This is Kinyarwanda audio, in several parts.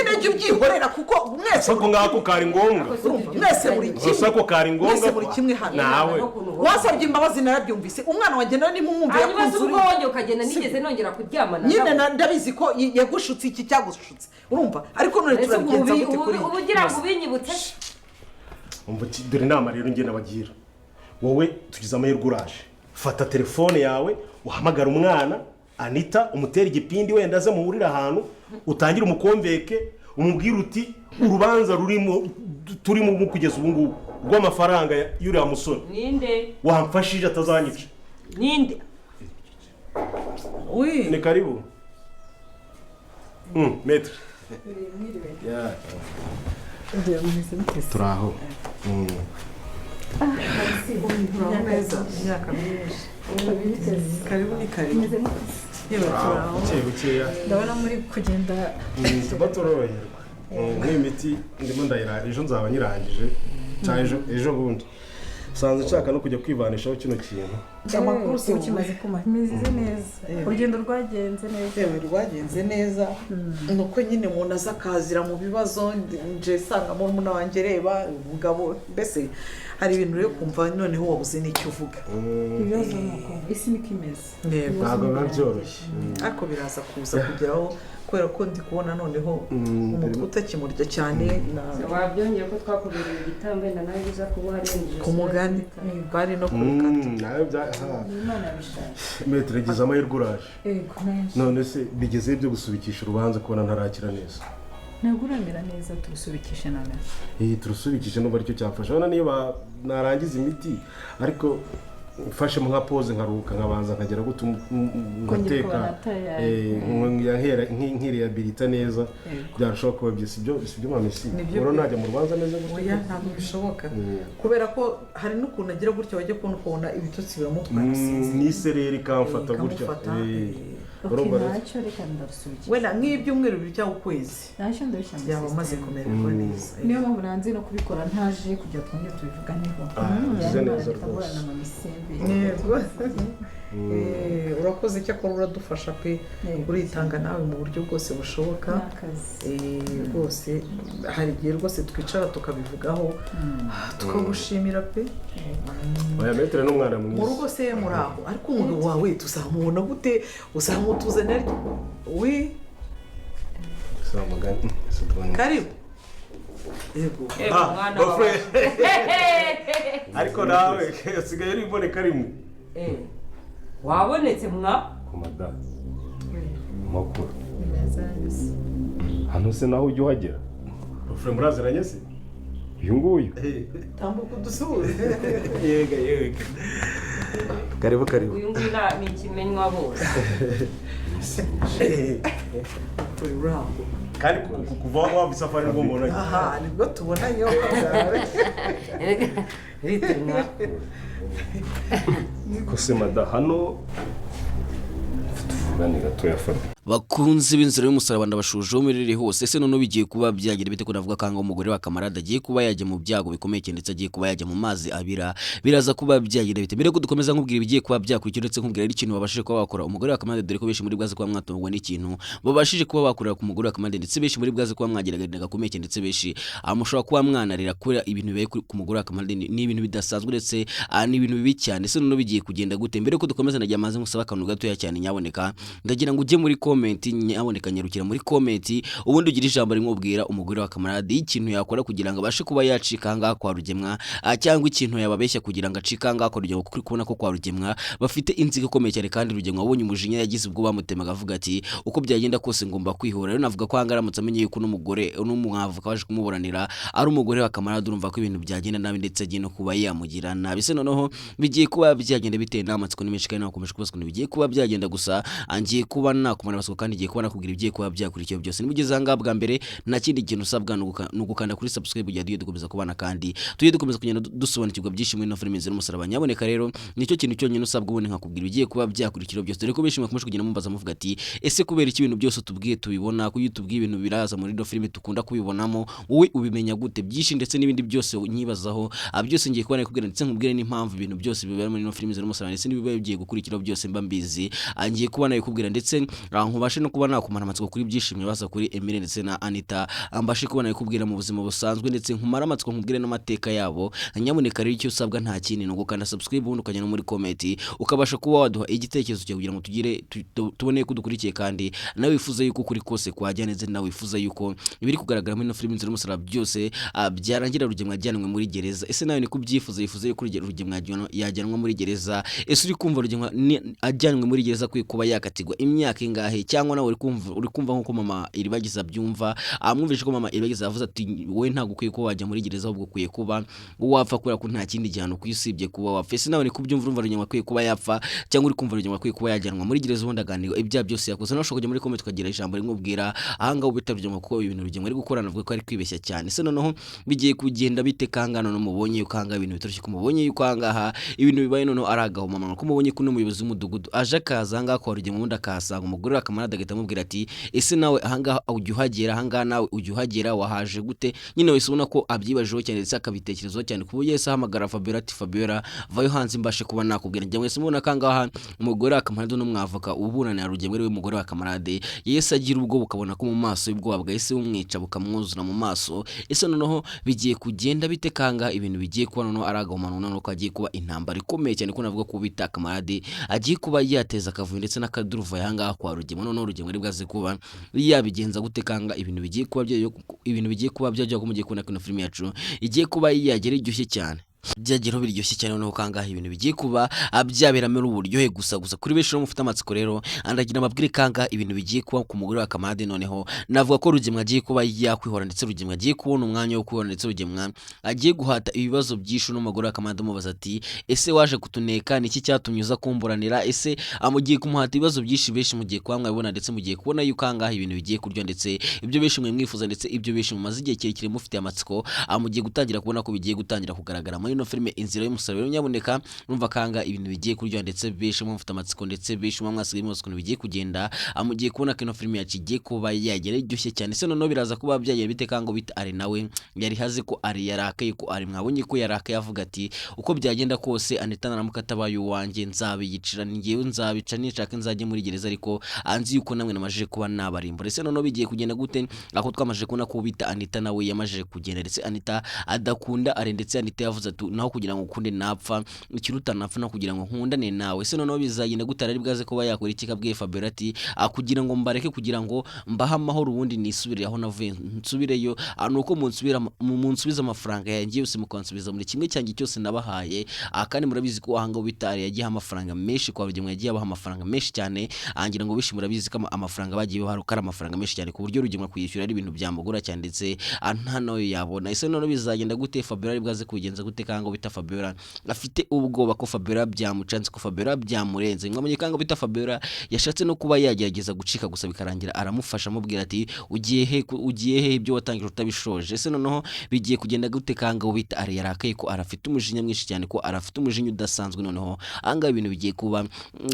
nyine jya ubyihorera kuko mwese ko ngako kari ngombwa mwese muri kimwe ko kari ngombwa mwese muri kimwe hano nawe wasabye imbabazi narabyumvise umwana wanjye nawe nimumwumve yakunze ubwo wongeye ukagenda nigeze nongera kuryamana nyine ndabizi ko yagushutse iki cyagushutse urumva ariko none turabigenza gute kuri ubu ugira ngo ubinyibutse umva dore inama rero ngiye nabagira wowe tugize amahirwe uraje fata telefone yawe uhamagara umwana Anita umutera igipindi wenda aze muhurira ahantu utangira umukomveke umubwira uti urubanza rurimo turimo kugeza ubu ngubu rw'amafaranga y'uriya musore ninde wamfashije atazanyica ninde ni karibu metre turaho karibu ni karibu ndabona muri kugenda batoroherwa nk'imiti ndimo ndayirangije ejo nzaba nyirangije cyangwa ejo bundi usanze nshaka no kujya kwivanishaho kino kintu amakuru si ukimaze kuma meze neza urugendo rwagenze neza yewe rwagenze neza nuko nyine umuntu aza akazira mu bibazo nje sanga murumuna wanjye reba umugabo mbese hari ibintu rero kumva noneho wabuze n'icyo uvuga ibibazo nuko isi niko imeze ntabwo biba byoroshye ariko biraza kuza kugeraho kubera ko ndi kubona noneho umutwe utakimurya cyane wabyongeye ko twakubereye igitambo wenda nawe biza kuba harengeje ku mugani bari no kurukata nawe metre gize amahirwe uraje none se bigeze byo gusubikisha urubanza kubona ntarakira neza ntabwo uramera neza turusubikishe none turusubikishe n'ubu aricyo cyafasha urabona niyo narangiza imiti ariko mfashe nka pause nkaruhuka nkabanza nkagera gute ngateka nk'irehabilita neza byarushaho kuba byiza sibyo mamisi uro najya mu rubanza neza gutya oya ntabwo bishoboka kubera ko hari n'ukuntu agira gutya wajya kubona ibitotsi biramutwara n'isereri kamfata gutya ntacyo reka ndarusubikisha wenda nk'ibyumweru bibiri cyangwa ukwezi ntacyo ndabishyira yaba amaze kumererwa neza niyo mpamvu nanze no kubikora ntaje kugira twongere tubivuganeho bize neza rwose urakoze cyakora uradufasha pe uritanga nawe mu buryo bwose bushoboka rwose hari igihe rwose twicara tukabivugaho tukagushimira pe oya metre n'umwana mwiza mu rugo se muri aho ariko umugabo wawe tuzamubona gute uzamutuzanira we karibu yego mwana wawe ariko nawe usigaye uriboneka rimwe wabonetse mwa kumada makuru hano se naho ujya uhagera ufure muraziranye se uyu nguyu tambuka udusuhuze yega karibu uyu nguyu ni ikimenywa bose kandi kuva wava isafari nibwo mbona aha nibwo tubona yo kose mada hano tuvugane gatoya fata bakunze b'inzira y'umusaraba ndabashuje umirire hose ese none bigiye kuba byagira bite ko navuga kanga umugore wa kamarada agiye kuba yajya mu byago bikomeye ndetse agiye kuba yajya mu mazi abira biraza kuba byagira bite mbere ko dukomeza nkubwira ibigiye kuba byakurikira ndetse nkubwira ari ikintu babashije kuba bakora umugore wa kamarada dore ko beshi muri bwaze kuba mwatungwa n'ikintu babashije kuba bakorera ku mugore wa kamarada ndetse beshi muri bwaze kuba mwageraga gakomeye ndetse beshi amushobora kuba mwanarira kuri ibintu bibaye ku mugore wa kamarada ni ibintu bidasanzwe ndetse ni ibintu bibi cyane ese none bigiye kugenda gute mbere ko dukomeza najya amaze ngusaba akantu gatoya cyane nyaboneka ndagira ngo ujye muri comment nyaboneka nyarukira muri comment ubundi ugira ijambo rimubwira umugore wa kamarade ikintu yakora kugira ngo abashe kuba yacika ngaha kwa rugemwa cyangwa ikintu yababeshya kugira ngo acika ngaha kwa rugemwa kuko kubona ko kwa rugemwa bafite inziga ikomeye cyane kandi rugemwa wabonye umujinya yagize ubwo bamutemaga avuga ati uko byagenda kose ngomba kwihora rero navuga ko hangaramutse amenye yuko n'umugore n'umwavuka baje kumuburanira ari umugore wa kamarade urumva ko ibintu byagenda nabi ndetse agiye no kuba yamugira nabi se noneho bigiye kuba byagenda biteye n'amatsiko n'imishi kandi nakomeje kubaswa bigiye kuba byagenda gusa angiye kuba nakumana basoko kandi igiye kuba nakubwira ibigiye kuba byakurikiye byose nibugeze anga bwa mbere nta kindi kintu usabwa n'ugukanda kuri subscribe ya diyo dukomeza kubana kandi tujye dukomeza kugenda dusobanukirwa byinshi muri no filime z'umusaraba nyaboneka rero nicyo kintu cyonyine usabwa ubone nkakubwira ibigiye kuba byakurikiye byose dore ko bishimye kumusha kugenda mumbaza muvuga ati ese kubera iki ibintu byose tubwiye tubibona ko YouTube ibintu biraza muri no filime tukunda kubibonamo wowe ubimenya gute byinshi ndetse n'ibindi byose nyibazaho byose ngiye kubana kubwira ndetse nkubwire n'impamvu ibintu byose bibera muri no filime z'umusaraba ndetse nibibaye bigiye gukurikira byose mba mbizi ngiye kubana kubwira ndetse nkubashe no kuba nakumara amatsiko kuri byishimye baza kuri Emile ndetse na Anita ambashe kubona kubwira mu buzima busanzwe ndetse nkumara amatsiko nkubwire n'amateka yabo. Nyamuneka rero icyo usabwa nta kindi no gukanda subscribe ubundi ukajya no muri comment ukabasha kuba waduha igitekerezo cyo kugira ngo tugire tubone ko dukurikiye kandi nawe wifuza yuko kuri kose kwajya neza nawe wifuza yuko ibiri kugaragara muri no film Inzira y'Umusaraba byose byarangira Rugemwa ajyanwe muri gereza. Ese nawe ni kubyifuza yifuza yuko Rugemwa yajyanwa muri gereza. Ese uri kumva Rugemwa ajyanwe muri gereza kwiye kuba yakatigwa imyaka ingahe cyangwa nawe uri kumva nkuko mama Iribagiza byumva amwumvise ko mama Iribagiza yavuze ati wowe ntabwo ukwiye kuba wajya muri gereza ahubwo ukwiye kuba wapfa kubera ko nta kindi gihano kwisibye kuba wapfa. Ese nawe ni kubyumva urumva Rugemwa akwiye kuba yapfa cyangwa uri kumva Rugemwa akwiye kuba yajyanwa muri gereza ubundi aganirwa ibya byose yakoze. Nawe ushobora kujya muri comment ukagira ijambo rimubwira ahanga ubita Rugemwa kuko ibintu Rugemwa ari gukora navuga ko ari kwibeshya cyane. Ese noneho bigiye kugenda bite kangano no mubonye ukanga ibintu bitoroshye ko mubonye yuko ahangaha ibintu bibaye noneho aragaho mama ko mubonye ko n'umuyobozi w'umudugudu aje akazanga kwa Rugemwa ubundi akasanga umugore w'akamarada agahita amubwira ati ese nawe ahangaha ujya uhagera ahangaha nawe ujya uhagera wahaje gute. Nyine wese ubona ko abyibajeho cyane ndetse akabitekerezaho cyane ku buryo yese ahamagara Fabiola ati Fabiola vayo hanze mbashe kuba nakubwira njye mwese mubona kangaha umugore w'akamarada n'umwavoka uburana ya Rugemwa we mugore w'akamarade yese agira ubwo bukabona ko mu maso y'ubwoba bwahise bumwica bukamwuzura mu maso. Ese noneho bigiye kugenda bite kanga ibintu bigiye kuba noneho aragahumana noneho ko agiye kuba intambara ikomeye cyane ko navuga ko bita Kamarade agiye kuba yateza akavuyo ndetse n'akaduruva yanga kwa Rugemwa noneho Rugemwa ari bwaze kuba yabigenza gute kanga ibintu bigiye kuba byajya ko mugiye kubona kino film yacu igiye kuba yagera iryoshye cyane byagero biryoshye cyane noneho kangaha ibintu bigiye kuba byaberamo uburyohe gusa kuri benshi no mufite amatsiko rero andagira amabwire kanga ibintu bigiye kuba ku mugore wa Kamarade noneho navuga ko Rugemwa agiye kuba yakwihora ndetse Rugemwa agiye kubona umwanya wo kwihora ndetse Rugemwa agiye guhata ibibazo byishu n'umugore wa Kamarade mubaza ati ese waje kutuneka niki cyatumye uza kumburanira. Ese amugiye kumuhata ibibazo byinshi benshi mugiye kuba mwabona ndetse mugiye kubona yuko kangaha ibintu bigiye kuryo ndetse ibyo benshi mwifuza ndetse ibyo benshi mumaze igihe kirekire mufite amatsiko amugiye gutangira kubona ko bigiye gutangira kugaragara muri no filme Inzira y'Umusaraba. Nyaboneka numva kanga ibintu bigiye kuryo ndetse beshe mufite amatsiko ndetse beshe mwasigaye mwose kuntu bigiye kugenda amugiye kubona kino filme yacigiye kuba yagera iryoshye cyane. Se noneho biraza kuba byagera bite kanga bita ari nawe yari haze ko ari yarakaye ko ari mwabonye ko yarakaye avuga ati uko byagenda kose Anita naramuka atabaye uwanjye nzabiyicira ngiyewe nzabica nishaka nzajye muri gereza ariko anzi yuko namwe namaje kuba nabarimbure. Se noneho bigiye kugenda gute ako twamaje kubona ko bita Anita nawe yamaje kugenda ndetse Anita adakunda ari ndetse Anita yavuze ati naho kugira ngo ukunde napfa ikiruta napfa no kugira ngo nkundane nawe. Se noneho bizagenda gutara ari bwaze kuba yakora iki kabwiye Fabiola ati kugira ngo mbareke kugira ngo mbaha amahoro ubundi nisubire aho navuye nsubireyo nuko munsubiza amafaranga yanjye yose mukansubiza muri kimwe cyanjye cyose nabahaye. Kandi murabizi ko ahanga bitari yagiye amafaranga menshi kwa Rugemwa yagiye abaha amafaranga menshi cyane angira ngo bishi murabizi ko amafaranga bagiye baharukara amafaranga menshi cyane ku buryo Rugemwa kuyishyura ari ibintu byamugura cyane ndetse nta nayo yabona. Ese noneho bizagenda gute Fabiola ari bwaze kubigenza gute kanga bita Fabiola afite ubwoba ko Fabiola byamucanze ko Fabiola byamurenze. Mwamenye kanga bita Fabiola yashatse no kuba yagerageza gucika gusa bikarangira aramufasha amubwira ati ugiye he ibyo watangije utabishoje. Ese noneho bigiye kugenda gute kanga bita ari yarakaye ko arafite umujinya mwinshi cyane ko arafite umujinya udasanzwe noneho anga ibintu bigiye kuba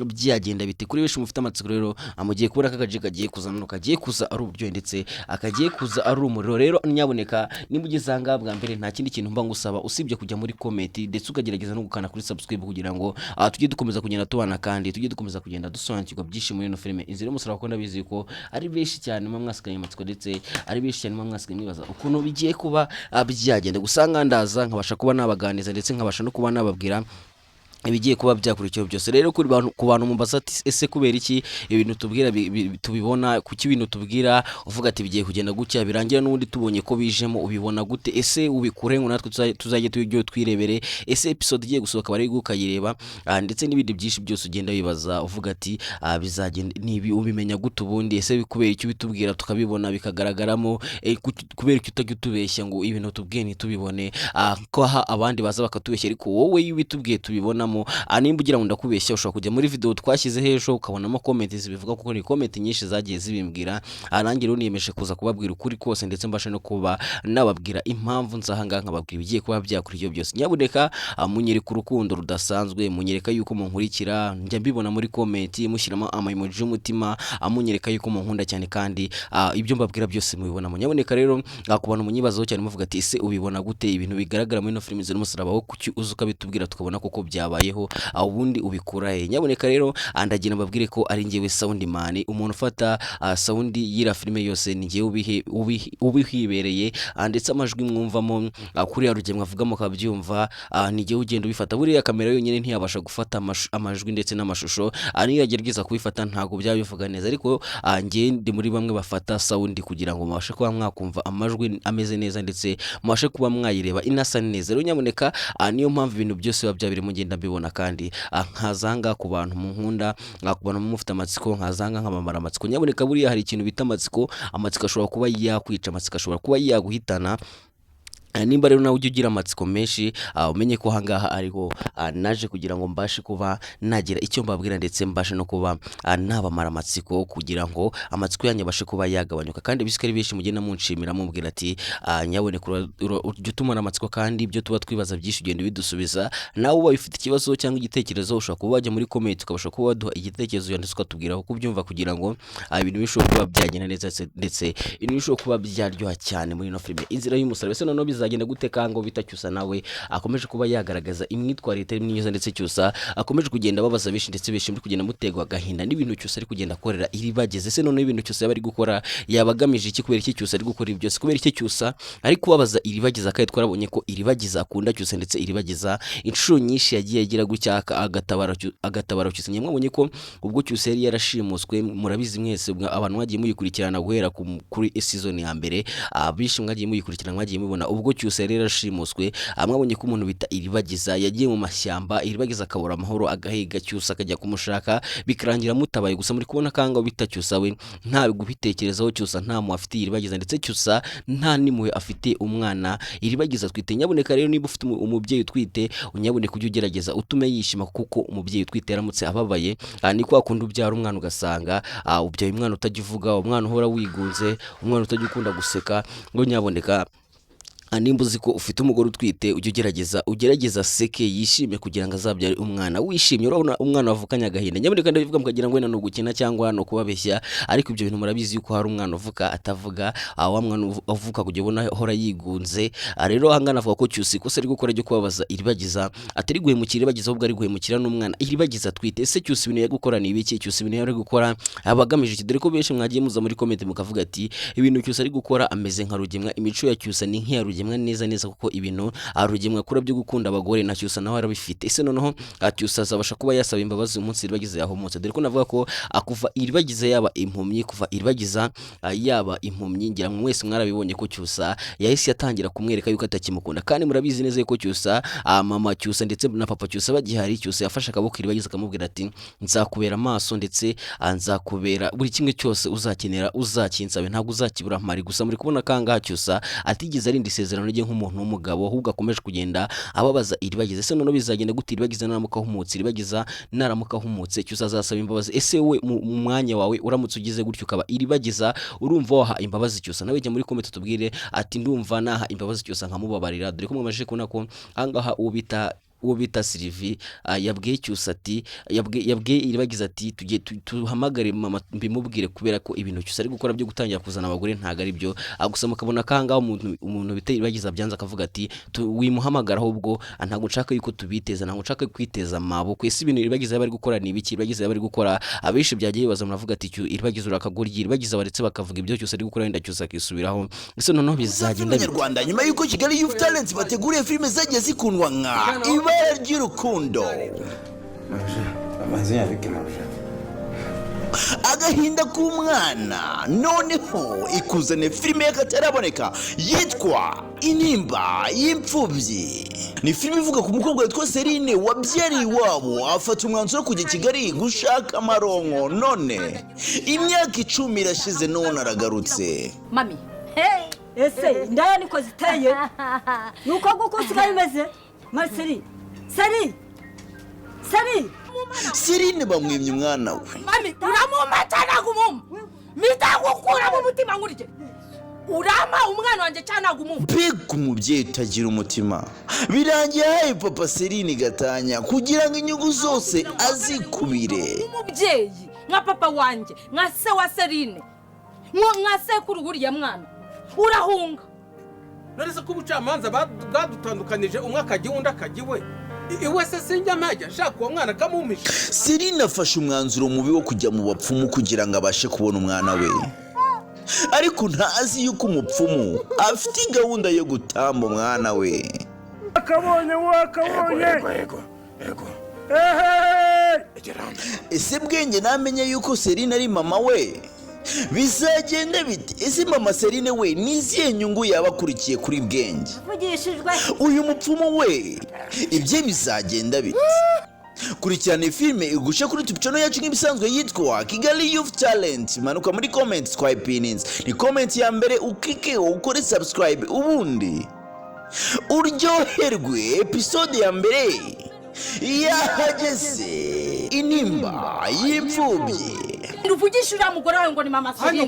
byagenda bite kuri benshi mufite amatsiko rero amugiye kubura kakaje kagiye kuzana kagiye kuza ari uburyo ndetse akagiye kuza ari umuriro. Rero nyaboneka nimugizanga bwa mbere nta kindi kintu mba ngusaba usibye kujya muri comment ndetse ukagerageza no gukana kuri subscribe kugira ngo tujye dukomeza kugenda tubana kandi tujye dukomeza kugenda dusobanukirwa byinshi muri no filme Inzira y'Umusaraba ko ndabizi ko ari benshi cyane mu mwasikaye amatsiko ndetse ari benshi cyane mu mwasikaye mwibaza ukuntu bigiye kuba byagenda gusanga ndaza nkabasha kuba nabaganiza ndetse nkabasha no kuba nababwira ibigiye kuba byakurikiye byose. Rero kuri ku bantu mumbaza ati ese kubera iki ibintu tubwira tubibona kuki ibintu tubwira uvuga ati bigiye kugenda gutya birangira n'ubundi tubonye ko bijemo ubibona gute. Ese ubikure ngo natwe tuzajye tujye twirebere. Ese episode igiye gusohoka bari gukayireba ndetse n'ibindi byinshi byose ugenda bibaza uvuga ati bizagenda nibi ubimenya gute ubundi. Ese kubera iki bitubwira tukabibona bikagaragaramo kubera iki utajya utubeshya ngo ibintu tubwiye ntitubibone ko abandi baza bakatubeshya ariko wowe y'ubitubwiye tubibona nimba ugira ngo ndakubeshya ushobora kujya muri video twashyize hejuru ukabonamo comment zibivuga kuko ni comment nyinshi zagiye zibimbwira. Nanjye rero niyemeje kuza kubabwira ukuri kose ndetse mbashe no kuba nababwira impamvu nzahanga nkababwira bigiye kuba byakurikiye byose. Nyabuneka munyereka urukundo rudasanzwe munyereka yuko munkurikira njya mbibona muri comment mushyiramo emoji y'umutima munyereka yuko munkunda cyane kandi ibyo mbabwira byose mubibona. Nyabuneka rero ku bantu munyibazaho cyane muvuga ati ese ubibona gute ibintu bigaragara muri no film Inzira y'Umusaraba wo kuki uzuka bitubwira tukabona koko byabaye byakubayeho ubundi ubikura he. Nyaboneka rero ndagira mbabwire ko ari njyewe Soundman, umuntu ufata sound y'ira filime yose ni njyewe ubihibereye, ndetse amajwi mwumvamo kuri yarugemwe avugamo kabyumva ni njyewe ugenda ubifata. Buriya kamera yonyine ntiyabasha gufata amajwi ndetse n'amashusho, niyo yagerageza kubifata ntago byabivuga neza, ariko njye ndi muri bamwe bafata sound kugira ngo mubashe kuba mwakumva amajwi ameze neza ndetse mubashe kuba mwayireba inasa neza. Rero nyaboneka niyo mpamvu ibintu byose biba byabiri mugenda mbibona, kandi nkazanga ku bantu mu nkunda, ku bantu mufite amatsiko, nkazanga nk'amamara amatsiko. Nyaboneka buriya hari ikintu bita amatsiko ashobora kuba yakwica, amatsiko ashobora kuba yaguhitana. Nimba rero nawe ujye ugira amatsiko menshi, umenye ko hangaha ariho naje kugira ngo mbashe kuba nagira icyo mbabwira, ndetse mbashe no kuba nabamara amatsiko kugira ngo amatsiko yanyu abashe kuba yagabanyuka. Kandi bisikari benshi mugenda munshimira mubwira ati nyaboneka ujye utumara amatsiko, kandi ibyo tuba twibaza byinshi ugenda bidusubiza. Nawe uba ufite ikibazo cyangwa igitekerezo ushobora kuba wajya muri comment ukabasha kuba waduha igitekerezo yanditse ukatubwira uko ubyumva, kugira ngo ibintu bishobora kuba byagenda neza ndetse ibintu bishobora kuba byaryoha cyane muri no filime Inzira y'Umusaraba. Ese noneho bizagenda gute kango bitacyusa nawe akomeje kuba yagaragaza imyitwarire myiza, ndetse cyusa akomeje kugenda babaza benshi, ndetse benshi muri kugenda mutegwa agahinda n'ibintu cyusa ari kugenda akorera iri bageze. Ese noneho ibintu cyusa yaba ari gukora yabagamije iki? Kubera iki cyusa ari gukora ibyo byose? Kubera iki cyusa ari kubabaza iri bageza? Kandi twarabonye ko iri bageza akunda cyusa, ndetse iri bageza inshuro nyinshi yagiye agira gucyaka agatabara cyusa. Mwabonye ko ubwo cyusa yari yarashimuswe, murabizi mwese abantu mwagiye muyikurikirana guhera kuri season ya mbere, bishi mwagiye muyikurikirana, mwagiye mubona ubwo cyusa yari yarashimuswe. Mwabonye ko umuntu bita iri bageza yagiye mu mashyamba, iri bageza akabura amahoro, agahiga cyusa akajya kumushaka, bikarangira mutabaye. Gusa muri kubona kanga bita cyusa we nta bigubitekerezaho, cyusa nta mu afite iri bageza, ndetse cyusa nta nimwe afite umwana iri bageza twite. Nyaboneka rero niba ufite umubyeyi utwite, unyabone kujya ugerageza utume yishima, kuko umubyeyi utwite yaramutse ababaye ni kwa kundi ubyara umwana ugasanga ubyaye umwana utagivuga, umwana uhora wigunze, umwana utajya ukunda guseka. Ngo nyaboneka nimba uzi ko ufite umugore utwite, ujye ugerageza seke yishime kugira ngo azabyare umwana wishimye. Urabona umwana wavukanye agahinda, nyaboneka ndabivuga mukagira ngo wenda no gukina cyangwa no kubabeshya, ariko ibyo bintu murabizi yuko hari umwana uvuka atavuga, wa mwana uvuka kujya ubona hora yigunze. Rero hangana avuga ko cyusi ko ari gukora ryo kubabaza iri bageza, atari guhemukira iri bageza, ahubwo ari guhemukira n'umwana iri bageza twite. Ese cyusi ibintu yagukora ni ibiki? Cyusi ibintu yari gukora abagamije iki? Dore ko benshi mwagiye muza muri comment mukavuga ati ibintu cyusi ari gukora ameze nka Rugemwa, imico ya cyusa ni nk'iya Rugemwa neza, kuko ibintu Rugemwa akora byo gukunda abagore na cyusa nawe arabifite. Ese noneho cyusa azabasha kuba yasaba imbabazi umunsi iri bageza yahomotse? Dore ko navuga ko kuva iri bageza yaba impumyi, kuva iri bageza yaba impumyi, ngira ngo mwese mwarabibonye ko cyusa yahise yatangira kumwereka yuko atakimukunda. Kandi murabizi neza yuko cyusa mama cyusa ndetse na papa cyusa bagihari, cyusa yafashe akaboko iri bageza akamubwira ati nzakubera amaso, ndetse nzakubera buri kimwe cyose uzakenera, uzakinsabe, ntabwo uzakibura mpari. Gusa muri kubona kanga cyusa atigeze arinda isezerano rye nk'umuntu w'umugabo, ahubwo akomeje kugenda ababaza iri bageza. Ese noneho bizagenda gute iri bageza naramuka ahumutse? Iri bageza naramuka ahumutse cyusa azasaba imbabazi. Ese we mu mwanya wawe uramutse ugize gutyo ukaba iri bageza, urumva waha imbabazi cyusa? Nawe jya muri comment tubwire ati ndumva naha imbabazi cyusa nkamubabarira. Dore ko mwamajije kubona ko angaha uwo bita Sylvie yabwiye cyusa ati yabwiye iri bageza ati tujye tuhamagare mama mbimubwire, kubera ko ibintu cyusa ari gukora byo gutangira kuzana abagore ntago ari byo. Gusa mukabona kanga umuntu bita iri bageza byanza akavuga ati wimuhamagara, ahubwo ntago nshaka yuko tubiteza, ntago nshaka kwiteza amaboko. Ese ibintu iri bageza bari gukora ni ibiki? Iri bageza bari gukora abishi byagiye bibaza, muravuga ati iri bageza urakagoryi, iri bageza baretse bakavuga ibyo cyusa ari gukora, wenda cyusa akisubiraho. Ese noneho bizagenda Abanyarwanda nyuma yuko Kigali Youth Talents bateguriye filime zagiye zikundwa nka Ibara ry'Urukundo, Agahinda k'Umwana, noneho ikuzane filime y'akataraboneka yitwa Intimba y'Imfubyi. Ni filime ivuga ku mukobwa witwa Serine wabyariye iwabo, afata umwanzuro wo kujya Kigali gushaka amaronko. None imyaka 10 irashize, none aragarutse. Mami, ese ndaya niko ziteye nuko gukusiga bimeze Marceli Serine bamwimye umwana we. Mami uramumata gumum mitagukura mu mutima ngurije urama umwana wanje cyana gumum. Mbega umubyeyi utagira umutima, birangiye haye papa Serine gatanya kugira ngo inyungu zose azikubire. Umubyeyi nka papa wanje, nka se wa Serine, nka sekuru guriya mwana urahunga. Narese ko ubucamanza bwadutandukanije, umwe akagiwe undi akagiwe. iwe se sinjya mpajya nshaka uwo mwana akamumisha. Serine afashe umwanzuro mubi wo kujya mu bapfumu kugira ngo abashe kubona umwana we, ariko ntazi yuko umupfumu afite gahunda yo gutamba umwana we. wakabonye Ese Bwenge namenye yuko Serine ari mama we bizagenda bite? Ese mama Serine we niziye nyungu yabakurikiye kuri Bwenge? Uyu mupfumu we ibye bizagenda bite? Kurikirana filime igusha kuri YouTube channel yacu nk'ibisanzwe yitwa Kigali Youth Talent. Manuka muri comments kwa opinions, ni comment ya mbere ukike ukore subscribe ubundi uryoherwe. Episode ya mbere yahageze, Inimba y'Imfubyi. Nduvugisha uriya mugore wawe ngo ni mama Serine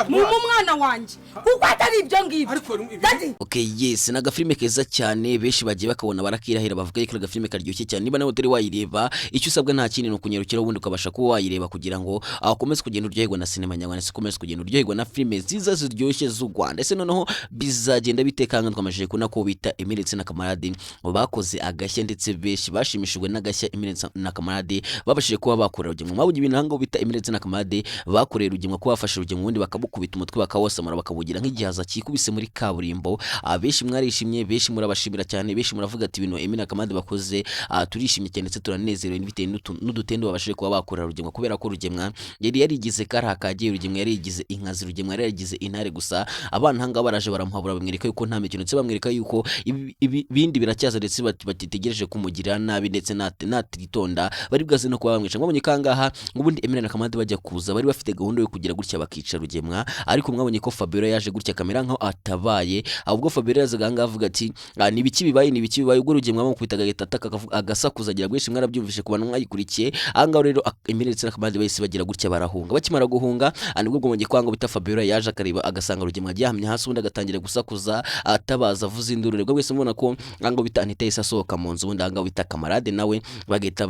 mu mwana wanjye kuko atari ibyo ngibyo. Okay, yes, na gafilime keza cyane benshi bagiye bakabona barakirahira bavuga ko gafilime karyoshye cyane. Niba nawe utari wayireba, icyo usabwa nta kindi no kunyarukira ubundi ukabasha kuba wayireba kugira ngo akomeze kugenda uryoherwa na sinema nyarwanda, sikomeze kugenda uryoherwa na filime nziza ziryoshye z'u Rwanda. Ese noneho bizagenda bitekanga twamajije kuna ko bita Emile na Kamarade bakoze agashya, ndetse benshi bashimishijwe n'agashya Emile na Kamarade babashije kuba bakorera ugiye mu mabugi ibintu hango bita Emile na Kamarade bakorera ugiye ko bafashe ugiye ubundi bakabukubita umutwe bakawosamara bakabugira nk'igihaza kikubise muri kaburimbo. Abenshi mwarishimye, benshi murabashimira cyane, benshi muravuga ati ibintu Emile na Kamarade bakoze turishimye cyane ndetse turanezerewe bitewe n'udutendo babashije kuba bakorera ugiye kubera ko Rugemwa yari yarigize karakagiye, Rugemwa yarigize inkazi, Rugemwa yarigize intare. Gusa abana hanga baraje baramuhabura bamwereka yuko nta mikino, ndetse bamwereka yuko ibindi biracyaza, ndetse batitegereje kumugirira nabi ndetse natitonda bari bwaze no kuba bamwica. Mwabonye kangaha ubundi Emile na Kamarade bajya kuza bari bafite gahunda yo kugira gutya bakica Rugemwa, ariko mwabonye ko Fabiola yaje gutya kamera nkaho atabaye. Ahubwo Fabiola yazaga ngaho avuga ati nibiki bibaye ubwo Rugemwa bamukubitaga gatata agasakuza agira bwinshi mwarabyumvishe ku bantu mwayikurikiye. Ahangaho rero Emile na Kamarade bahise bagira gutya barahunga. Bakimara guhunga nibwo bwongeye kwanga bita Fabiola yaje akareba agasanga Rugemwa agihamye hasi, ubundi agatangira gusakuza atabaza avuza induru. Rego wese mubona ko ahangaho bita Anita yise asohoka mu nzu, ubundi ahangaho bita Kamarade nawe bagahita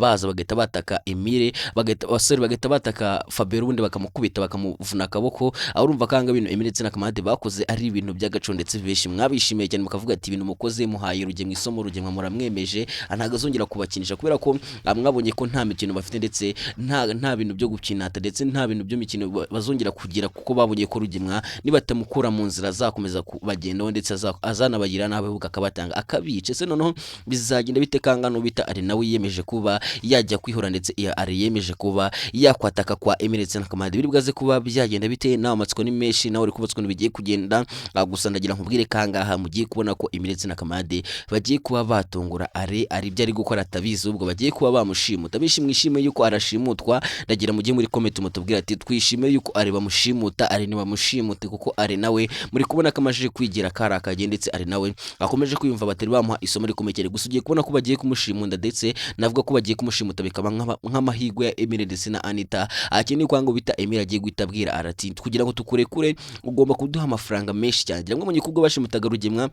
bataka Emile, bagahita bataka Fabiola, ubundi bakamukubita bakamuvuna akaboko. Aho urumva kanga ibintu Emile na Kamarade bakoze ari ibintu by'agaco, ndetse benshi mwabishimiye cyane mukavuga ati ibintu mukoze muhaye Rugemwa isomo, Rugemwa muramwemeje ntagazongera kubakinisha, kubera ko mwabonye ko nta mikino bafite, ndetse nta bintu byo gukinata, ndetse nta bintu byo mikino bazongera kugira, kuko babonye ko Rugemwa nibatamukura mu nzira azakomeza kubagendaho, ndetse azanabagira nabi ahubwo akabatanga akabice. Se noneho bizagenda bitekanga no bita ari nawe yiyemeje kuba yajya kwihora, ndetse ari yemeje kuba yakwataka kwa Emile na Kamarade. Biri bwaze kuba byagenda bite nawe amatsiko ni menshi, nawe uri kubatswe bigiye kugenda. Gusa ndagira nkubwire kangaha mugiye kubona ko Emile na Kamarade bagiye kuba batungura ari byo ari gukora atabizi, ubwo bagiye kuba bamushimuta. Bishimwe yuko arashimutwa, ndagira mugiye muri comment mutubwira ati twishime yuko ari bamushimuta, ari ni bamushimute, kuko ari nawe muri kubona kamajije kwigira karakagiye, ndetse ari nawe akomeje kwiyumva batari bamuha isomo rikomekere. Gusa ugiye kubona ko bagiye kumushimunda, ndetse navuga ko bagiye kumushimuta bikaba nk'amahigwe ya Emile ndetse na Anita. Akini kwango bita Emile agiye guhitabwira arati kugira ngo tukurekure ugomba kuduha amafaranga menshi cyane. Ngira ngo mumenye kubwo bashimutaga Rugemwa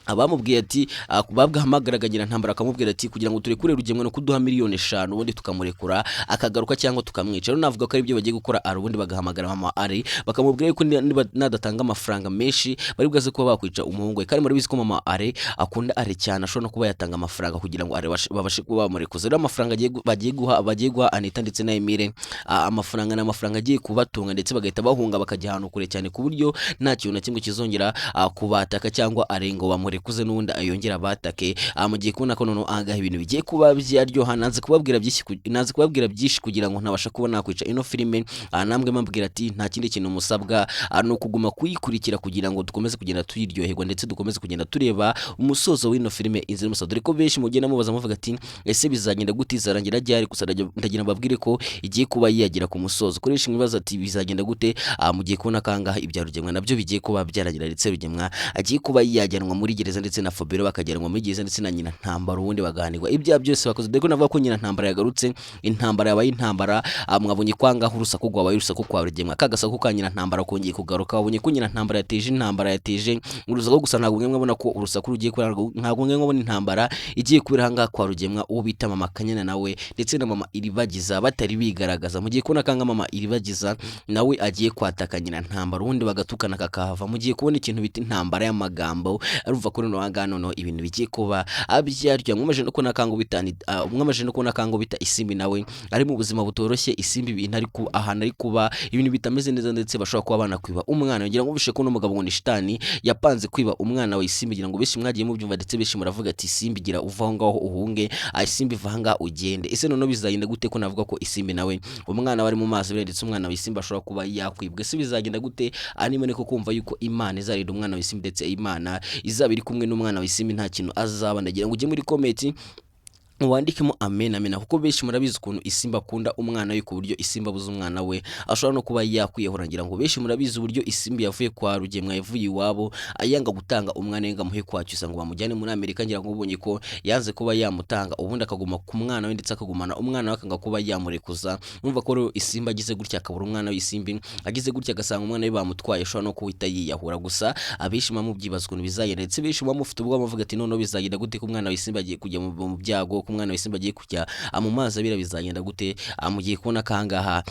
abamubwiye ati babwahamagaraga Nyirantambara akamubwira ati kugira ngo turekure Rugemwa no kuduha miliyoni 5 ubundi tukamurekura akagaruka cyangwa tukamwica. Rero navuga ko ari byo bagiye gukora ari ubundi bagahamagara mama ari bakamubwira yuko nadatanga amafaranga menshi bari bwaze kuba bakwica umuhungu we, kandi muri bizi ko mama ari akunda ari cyane ashobora no kuba yatanga amafaranga kugira ngo ari babashe kuba bamurekuza. Rero amafaranga bagiye guha Anita ndetse na Emile, amafaranga agiye kubatunga, ndetse bagahita bahunga bakajya ahantu kure cyane ku buryo nta kintu na kimwe kizongera kubataka cyangwa arengo bamurekuze n'undi ayongera batake. Mugiye kubona ko noneho agaha ibintu bigiye kuba byaryoha. Nanze kubabwira byinshi kugira ngo ntabasha kubona kwica ino filime. Namwe mambwira ati nta kindi kintu musabwa no kuguma kuyikurikira kugira ngo dukomeze kugenda tuyiryoherwa, ndetse dukomeze kugenda tureba umusozo w'ino filime Inzira y'Umusazi. Dore ko benshi mugenda mubaza muvuga ati ese bizagenda gute, izarangira ryari? Gusa ndagira mbabwire ko igiye kuba yagira ku musozo. Koresha mwibaza ati bizagenda gute. Mugiye kubona kangaha ibya Rugemwa nabyo bigiye kuba byaragira, ndetse Rugemwa agiye kuba yajyanwa muri gereza, ndetse na Fabiola bakajyanwa muri gereza, ndetse na Nyirantambara ubundi baganirwa ibya byose bakoze. Deko navuga ko Nyirantambara yagarutse, intambara yabaye intambara. Mwabonye kwangaho urusaku rwabaye urusaku kwa Rugemwa, kagasaku ka Nyirantambara kongeye kugaruka. Wabonye ko Nyirantambara yateje urusaku. Gusa ntabwo mwe mwabona ko urusaku rugiye kubera, ntabwo mwe mwabona intambara igiye kubera hanga kwa Rugemwa uwo bita mama Kanyana nawe ndetse na mama Iribagiza batari bigaragaza. Mugiye kubona kanga mama Iribagiza nawe agiye kwataka Nyirantambara ubundi bagatukana kakahava. Mugiye kubona ikintu bita intambara y'amagambo. Arumva kuri no hangano no ibintu bigiye kuba abyaryo mwamaje no kubona kango bitani mwamaje no kubona kango bita Isimbi nawe ari mu buzima butoroshye. Isimbi ibintu ari ku ahantu ari kuba ibintu bitameze neza ndetse bashobora kuba bana kwiba umwana ngira ngo bishe ko no mugabo ngo ni shitani yapanze kwiba umwana wa Isimbi ngira ngo beshi mwagiye mu byumva ndetse beshi muravuga ati Isimbi gira uva ngaho uhunge Isimbi vanga ugende. Ese none bizagenda gute ko navuga ko Isimbi nawe umwana wari mu mazi ndetse umwana wa Isimbi ashobora kuba yakwibwe. Se bizagenda gute animene ko kumva yuko Imana izarida umwana wa Isimbi ndetse Imana izabiri kumwe n'umwana wa Isimbi nta kintu azaba. Ndagira ngo ujye muri comment wandikemo amen amen kuko beshi murabizi ukuntu Isimbi akunda umwana we ku buryo Isimbi abuze umwana we ashobora no kuba yakwiyahura. Ngira ngo beshi murabizi uburyo Isimbi yavuye kwa Rugemwa yavuye iwabo ayanga gutanga umwana we ngo amuhe kwacyusa ngo bamujyane muri Amerika. Ngira ngo ubonye ko yanze kuba yamutanga ubundi akaguma ku mwana we ndetse akagumana umwana we akanga kuba yamurekuza. Numva ko Isimbi agize gutya akabura umwana we Isimbi agize gutya agasanga umwana we bamutwaye ashobora no kuhita yiyahura. Gusa abeshi mamubyibaza ukuntu bizagenda ndetse beshi bamufite ubwo bavuga ati none bizagenda gute ko umwana wa Isimbi agiye kujya mu byago umwana wa Isimbi agiye kujya mu mazi abira bizagenda gute. Mugiye kubona kangaha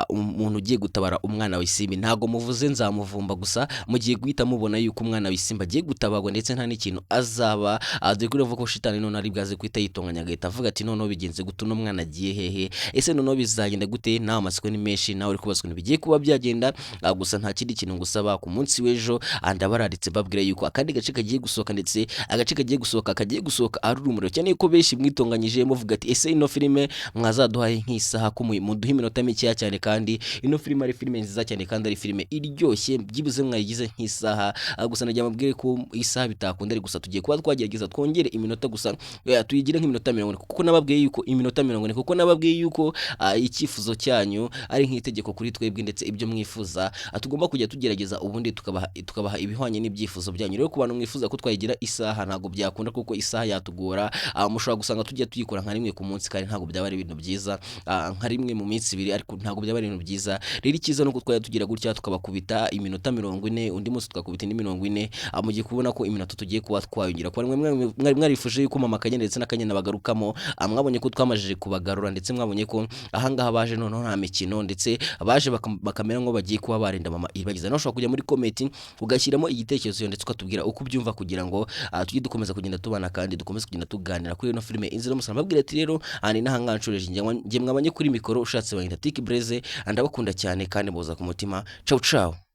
umuntu ugiye gutabara umwana wa Isimbi ntago muvuze nzamuvumba gusa mugiye guhita mubona yuko umwana wa Isimbi agiye gutabagwa ndetse nta n'ikintu azaba adekure vuga ko shitani none ari bwaze kwita yitonganya gahita avuga ati none bigenze gute no mwana agiye hehe. Ese none bizagenda gute nawe amasiko ni menshi nawe uri kubazwa bigiye kuba byagenda gusa nta kindi kintu ngusaba ku munsi w'ejo andabararitse babwira yuko akandi gace kagiye gusohoka ndetse agace kagiye gusohoka ari urumuri cyane ko beshi mwitonganyije muvuga ati ese ino filime mwazaduhaye nk'isaha ko muduha iminota mike cyane kandi ino filime ari filime nziza cyane kandi ari filime iryoshye byibuze mwayigize nk'isaha. Gusa najya mabwire ko isaha bitakunda ari gusa tugiye kuba twagerageza twongere iminota gusa tuyigire nk'iminota 40 kuko nababwiye yuko iminota 40 kuko nababwiye yuko icyifuzo cyanyu ari nk'itegeko kuri twebwe ndetse ibyo mwifuza tugomba kujya tugerageza ubundi tukabaha ibihwanye n'ibyifuzo byanyu. Rero ku bantu mwifuza ko twayigira isaha ntago byakunda kuko isaha yatugora. Mushobora gusanga tujya tuyikora nka rimwe ku munsi kandi ntago byaba ari ibintu byiza nka rimwe mu minsi ibiri ariko ntago byaba ari ibintu byiza. Rero ikiza no kutwaya tugira gutya tukabakubita iminota 40 undi munsi tukakubita indi 40 mugiye kubona ko iminota tugiye kuba twayungira kwa mwari mwarifuje yuko mama Kagenda ndetse n'Akanyana bagarukamo mwabonye ko twamajije kubagarura ndetse mwabonye ko ahangaha baje none nta mikino ndetse baje bakamera ngo bagiye kuba barinda mama ibagiza. No ushobora kujya muri comment ugashyiramo igitekerezo ndetse ukatubwira uko byumva kugira ngo tujye dukomeza kugenda tubana kandi dukomeze kugenda tuganira kuri ino filime Inzira y'Umusaraba. Babwira ati rero ani nahanganshureje njye mwabanye kuri mikoro ushatse bayita Tiki Breze ndabakunda cyane kandi boza ku mutima. Ciao ciao.